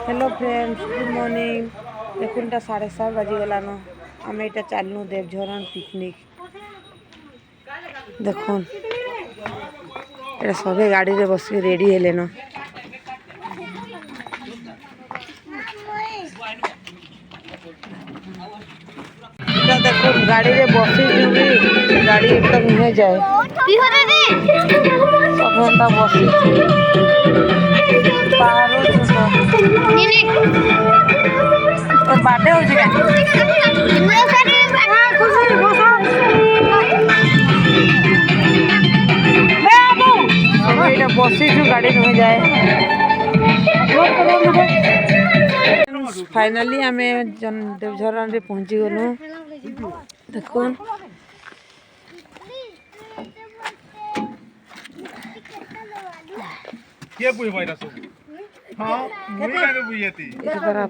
Hello friends, good morning. देखुनटा 7:30 बाजिगलान। आम यहाँ चलनु देवझरण पिकनिक। देखुन ये सबे गाड़ी रे बस रेडी हेले न। देखुन गाड़ी रे बसी जुबी गाड़ी अब तक नहीं जाए सब एंता बसी बाटे हो बसीचु गाड़ी नहीं जाए। फाइनाली आम देवझरण रे पहुंची गलु। देखुन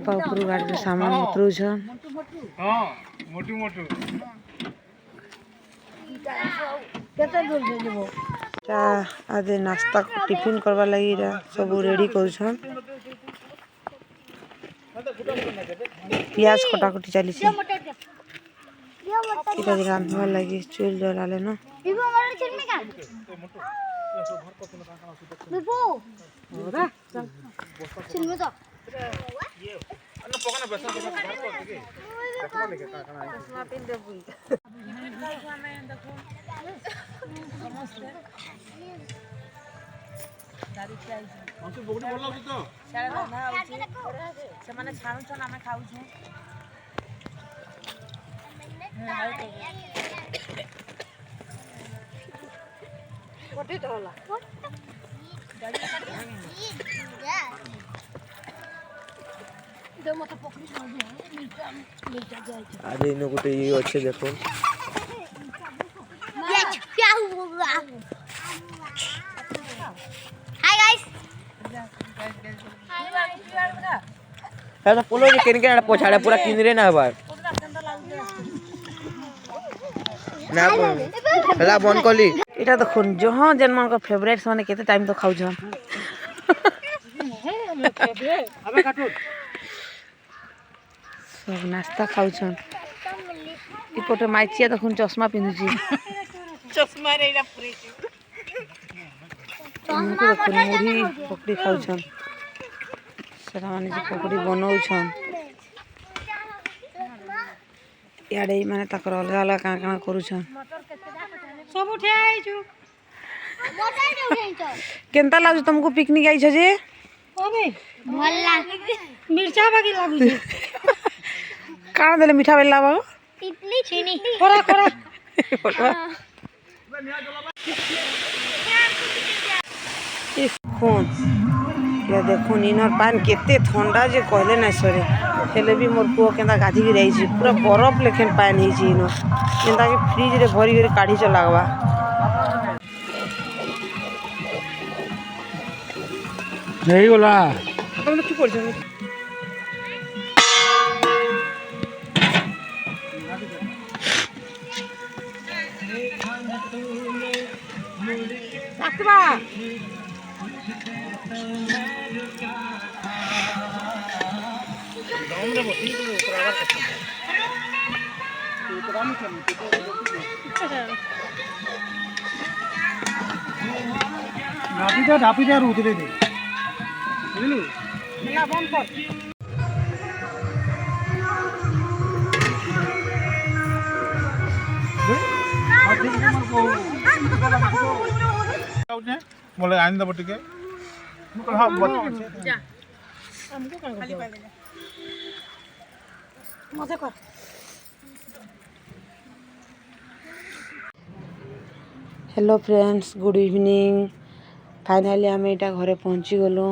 ऊपर गाड़ी सामान उतरौछन। आदे नाश्ता टिफिन करवा लगी सब रेडी कर पियाज कटाकटी चली रांधवा लगी चूल जलाले न। आज इन गोटे ये अच्छे देखो पोलो के केन के पोछाड़े पूरा किनरे ना बार ना हला बन कली इटा देखुन जहां जन मन का फेवरेट माने केते टाइम तो खाउ जन अबे काटो सब नाश्ता खाउ छन। इपटे माइचिया देखुन चश्मा पिनुची चश्मा रेला पुरे इनको देखुन मुढ़ी पकड़ी खाउ छन। सेरा माने जे पकड़ी बनाउ छन याडे माने तकर अलग अलग का का करू छन सब उठे आई छु केनता लागु तुमको पिकनिक आई छ जे ओबे भल्ला मिर्चा बागी लागु छ का देले मीठा बेला बागो इतनी चीनी खोरा खोरा इस खून या देखुन इनर पान केते ठंडा जे कहले ना सरे हेले भी मोर पुओ केंदा गाधी के रही छी पूरा बरफ लेखन पान ही छी इनो केंदा के फ्रिज रे भरी भरी काढी च लागवा नहीं गोला तुम की कर छ आकबा गांव रे बठी तो ऊपर आवाज ढापी दे उतरे दे बुझलु ना बंद कर बोले आइन दब टिके हां जा हमको खाली पाले जा मजे कर। Hello friends, good evening. Finally आम यहाँ घरे पहुँची गलु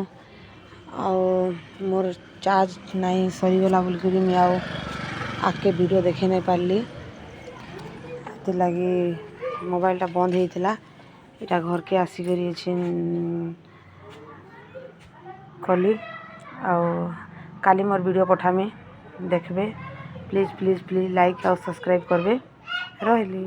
मोर चार्ज नहीं सरीगला बोलिक मुझे आके वीडियो देखे नहीं पारली लगी मोबाइलटा बंद होता इटा घर के आसिक कली काली मोर वीडियो पठामी देखबे। प्लीज प्लीज प्लीज लाइक और सब्सक्राइब करबे रही।